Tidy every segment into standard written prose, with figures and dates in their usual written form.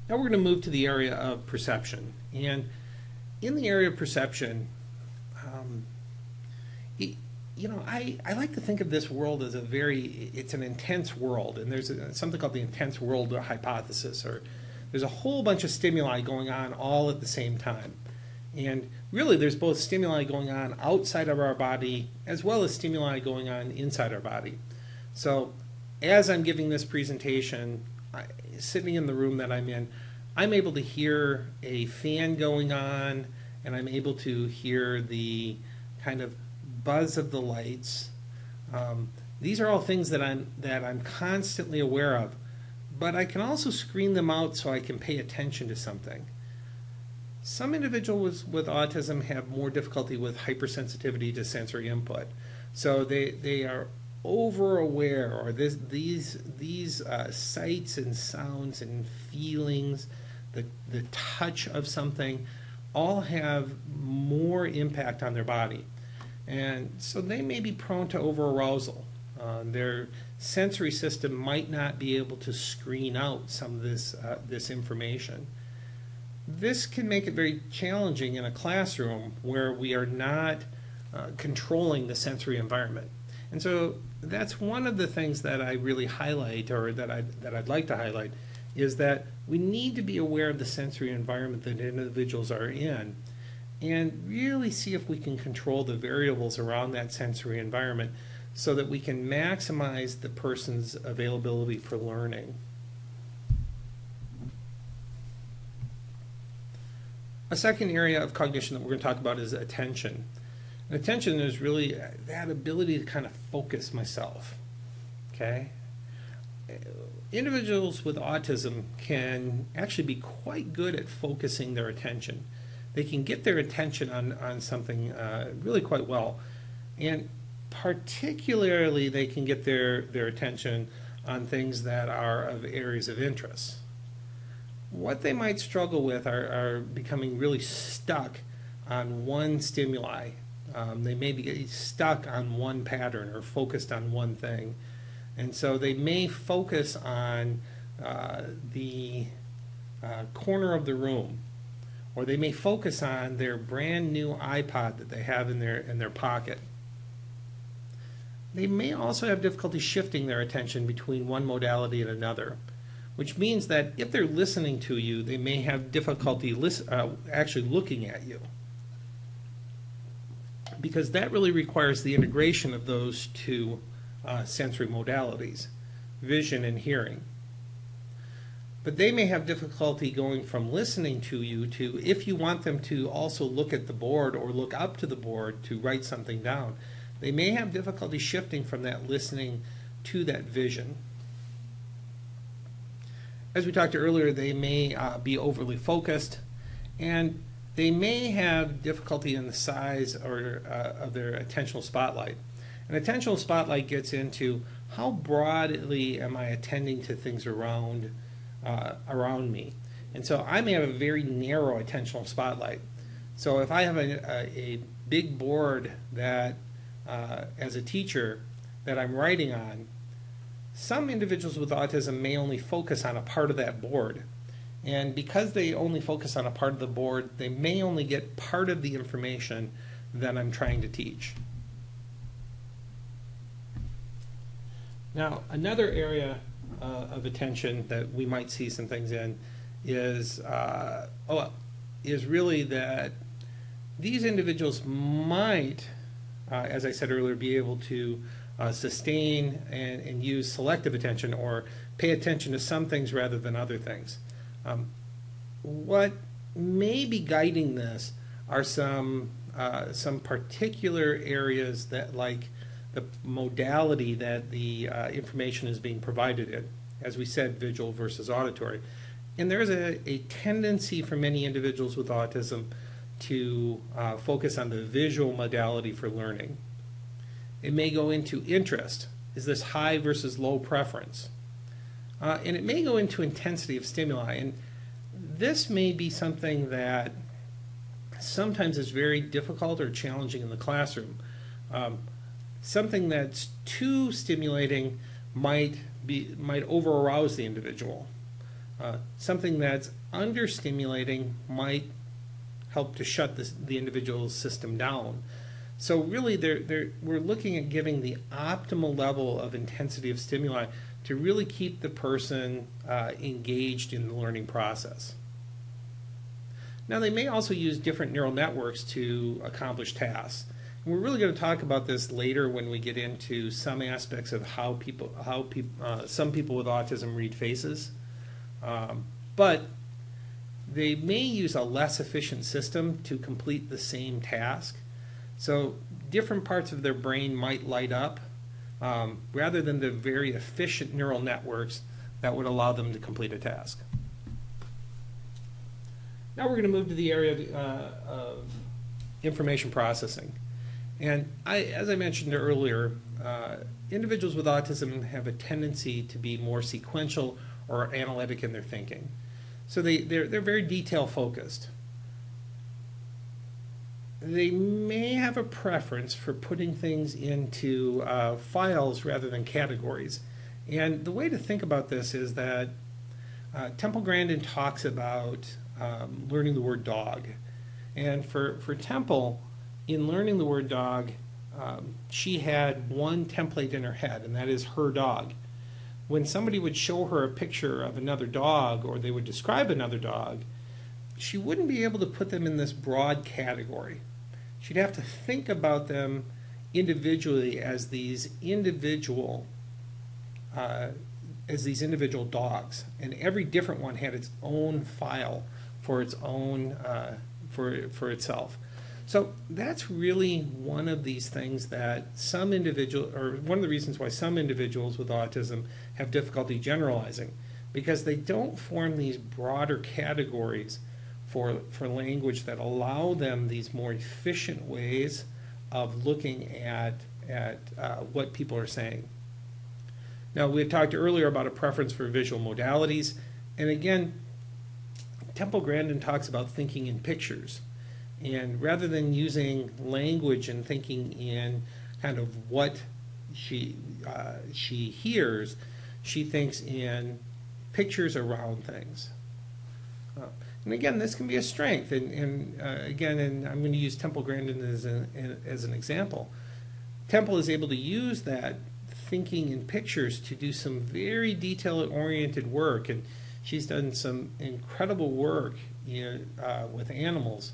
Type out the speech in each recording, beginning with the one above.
Now we're going to move to the area of perception. And in the area of perception, I like to think of this world as it's an intense world, and there's something called the intense world hypothesis, or there's a whole bunch of stimuli going on all at the same time. And really there's both stimuli going on outside of our body as well as stimuli going on inside our body. So as I'm giving this presentation, sitting in the room that I'm in, I'm able to hear a fan going on, and I'm able to hear the kind of buzz of the lights. These are all things that I'm constantly aware of, but I can also screen them out so I can pay attention to something. Some individuals with autism have more difficulty with hypersensitivity to sensory input, so they are over aware, or these sights and sounds and feelings, the touch of something, all have more impact on their body. And so they may be prone to over-arousal. Their sensory system might not be able to screen out some of this information. This can make it very challenging in a classroom where we are not controlling the sensory environment. And so that's one of the things that I really highlight, or that I'd like to highlight, is that we need to be aware of the sensory environment that individuals are in, and really see if we can control the variables around that sensory environment so that we can maximize the person's availability for learning. A second area of cognition that we're going to talk about is attention. And attention is really that ability to kind of focus myself. Okay? Individuals with autism can actually be quite good at focusing their attention. They can get their attention on something really quite well. And particularly they can get their attention on things that are of areas of interest. What they might struggle with are becoming really stuck on one stimuli. They may be stuck on one pattern or focused on one thing. And so they may focus on the corner of the room, or they may focus on their brand new iPod that they have in their pocket. They may also have difficulty shifting their attention between one modality and another, which means that if they're listening to you, they may have difficulty actually looking at you, because that really requires the integration of those two sensory modalities, vision and hearing. But they may have difficulty going from listening to you to, if you want them to also look at the board or look up to the board to write something down, they may have difficulty shifting from that listening to that vision. As we talked earlier, they may be overly focused, and they may have difficulty in the size of their attentional spotlight. An attentional spotlight gets into how broadly am I attending to things around me. And so I may have a very narrow attentional spotlight. So if I have a big board that, as a teacher, that I'm writing on, some individuals with autism may only focus on a part of that board. And because they only focus on a part of the board, they may only get part of the information that I'm trying to teach. Now, another area of attention that we might see some things in is really that these individuals might, as I said earlier, be able to sustain and use selective attention, or pay attention to some things rather than other things. What may be guiding this are some particular areas that, like the modality that the information is being provided in. As we said, visual versus auditory. And there's a tendency for many individuals with autism to focus on the visual modality for learning. It may go into interest. Is this high versus low preference? And it may go into intensity of stimuli. And this may be something that sometimes is very difficult or challenging in the classroom. Something that's too stimulating might over-arouse the individual. Something that's understimulating might help to shut the individual's system down. So really, we're looking at giving the optimal level of intensity of stimuli to really keep the person engaged in the learning process. Now, they may also use different neural networks to accomplish tasks. And we're really going to talk about this later when we get into some aspects of how some people with autism read faces. But they may use a less efficient system to complete the same task. So different parts of their brain might light up rather than the very efficient neural networks that would allow them to complete a task. Now we're going to move to the area of information processing. And as I mentioned earlier, individuals with autism have a tendency to be more sequential or analytic in their thinking. So they're very detail focused. They may have a preference for putting things into files rather than categories. And the way to think about this is that Temple Grandin talks about learning the word dog. And for Temple, in learning the word dog, she had one template in her head, and that is her dog. When somebody would show her a picture of another dog or they would describe another dog, she wouldn't be able to put them in this broad category. She'd have to think about them individually as these individual dogs, and every different one had its own file for its own for itself. So that's really one of these things that one of the reasons why some individuals with autism have difficulty generalizing, because they don't form these broader categories for language that allow them these more efficient ways of looking at what people are saying. Now, we had talked earlier about a preference for visual modalities, and again, Temple Grandin talks about thinking in pictures. And rather than using language and thinking in kind of what she hears, she thinks in pictures around things. And again, this can be a strength. And I'm going to use Temple Grandin as an example. Temple is able to use that thinking in pictures to do some very detail-oriented work, and she's done some incredible work with animals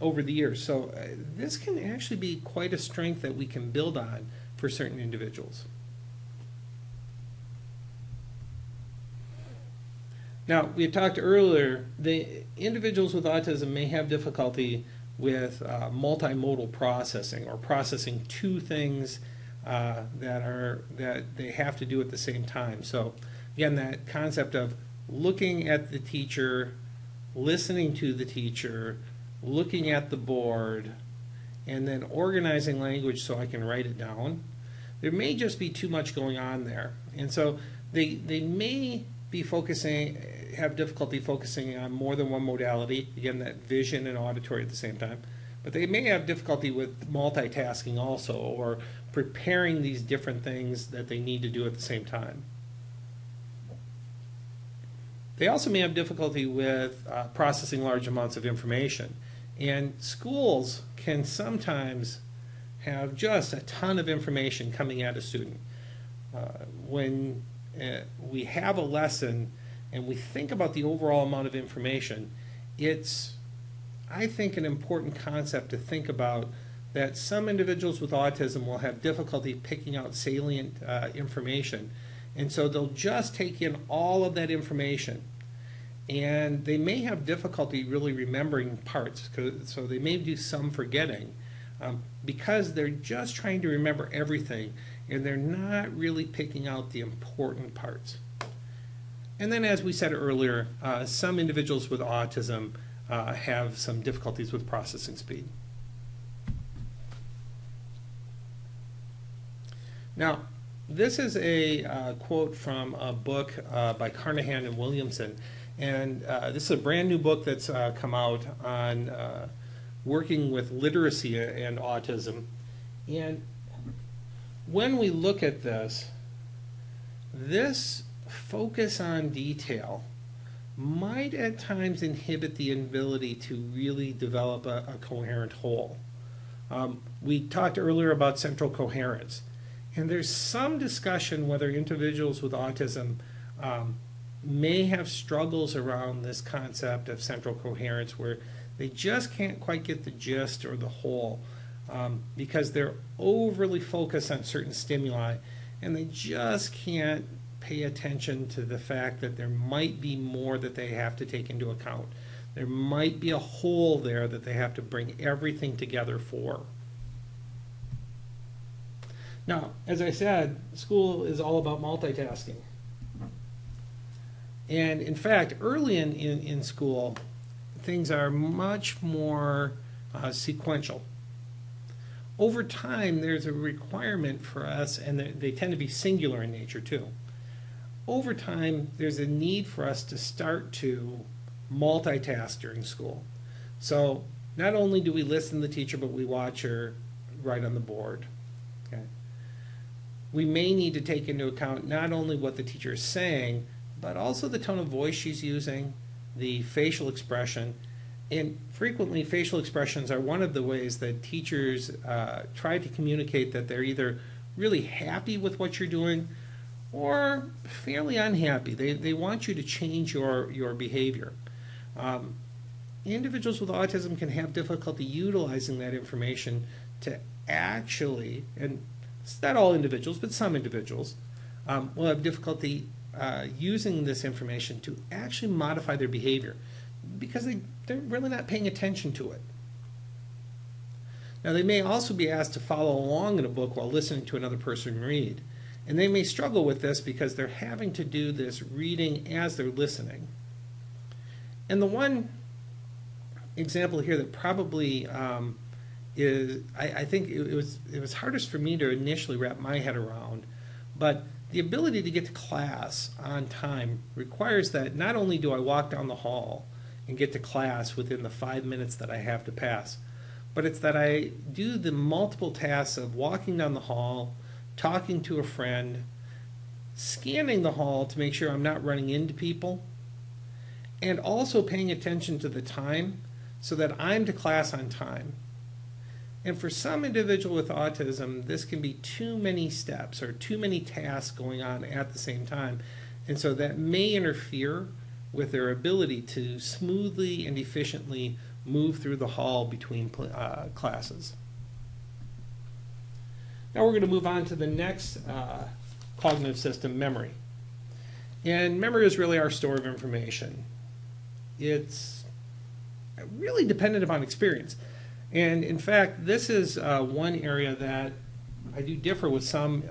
over the years. So this can actually be quite a strength that we can build on for certain individuals. Now, we had talked earlier, the individuals with autism may have difficulty with multimodal processing, or processing two things that they have to do at the same time. So again, that concept of looking at the teacher, listening to the teacher, looking at the board, and then organizing language so I can write it down. There may just be too much going on there. And so they may be have difficulty focusing on more than one modality, again, that vision and auditory at the same time. But they may have difficulty with multitasking also, or preparing these different things that they need to do at the same time. They also may have difficulty with processing large amounts of information. And schools can sometimes have just a ton of information coming at a student. When we have a lesson and we think about the overall amount of information, it's, I think, an important concept to think about that some individuals with autism will have difficulty picking out salient information. And so they'll just take in all of that information. And they may have difficulty really remembering parts, so they may do some forgetting because they're just trying to remember everything, and they're not really picking out the important parts. And then, as we said earlier, some individuals with autism have some difficulties with processing speed. Now, this is a quote from a book by Carnahan and Williamson. And this is a brand new book that's come out on working with literacy and autism. And when we look at this focus on detail might at times inhibit the ability to really develop a coherent whole. We talked earlier about central coherence, and there's some discussion whether individuals with autism may have struggles around this concept of central coherence where they just can't quite get the gist or the whole because they're overly focused on certain stimuli and they just can't pay attention to the fact that there might be more that they have to take into account. There might be a whole there that they have to bring everything together for. Now, as I said, school is all about multitasking. And in fact, early in school, things are much more sequential. Over time, there's a requirement for us, and they tend to be singular in nature too. Over time, there's a need for us to start to multitask during school. So not only do we listen to the teacher, but we watch her write on the board. Okay? We may need to take into account not only what the teacher is saying, but also the tone of voice she's using, the facial expression. And frequently, facial expressions are one of the ways that teachers try to communicate that they're either really happy with what you're doing or fairly unhappy. They want you to change your behavior. Individuals with autism can have difficulty utilizing that information to actually, and it's not all individuals, but some individuals, will have difficulty using this information to actually modify their behavior because they're really not paying attention to it. Now, they may also be asked to follow along in a book while listening to another person read. And they may struggle with this because they're having to do this reading as they're listening. And the one example here that probably is, I think it was hardest for me to initially wrap my head around, but the ability to get to class on time requires that not only do I walk down the hall and get to class within the 5 minutes that I have to pass, but it's that I do the multiple tasks of walking down the hall, talking to a friend, scanning the hall to make sure I'm not running into people, and also paying attention to the time so that I'm to class on time. And for some individual with autism, this can be too many steps or too many tasks going on at the same time. And so that may interfere with their ability to smoothly and efficiently move through the hall between classes. Now we're going to move on to the next cognitive system, memory. And memory is really our store of information. It's really dependent upon experience. And in fact, this is one area that I do differ with some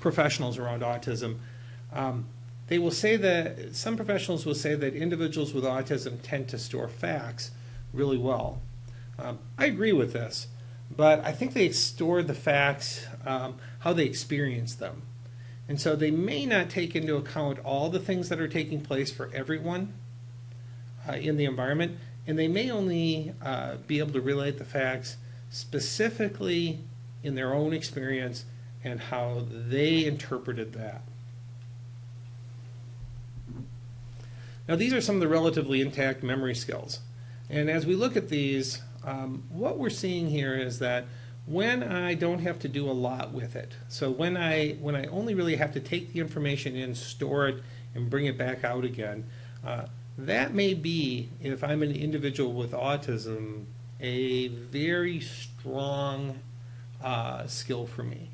professionals around autism. They will say that, some professionals will say that individuals with autism tend to store facts really well. I agree with this, but I think they store the facts how they experience them. And so they may not take into account all the things that are taking place for everyone in the environment, and they may only be able to relate the facts specifically in their own experience and how they interpreted that. Now, these are some of the relatively intact memory skills. And as we look at these, what we're seeing here is that when I don't have to do a lot with it, so when I only really have to take the information in, store it, and bring it back out again, that may be, if I'm an individual with autism, a very strong skill for me.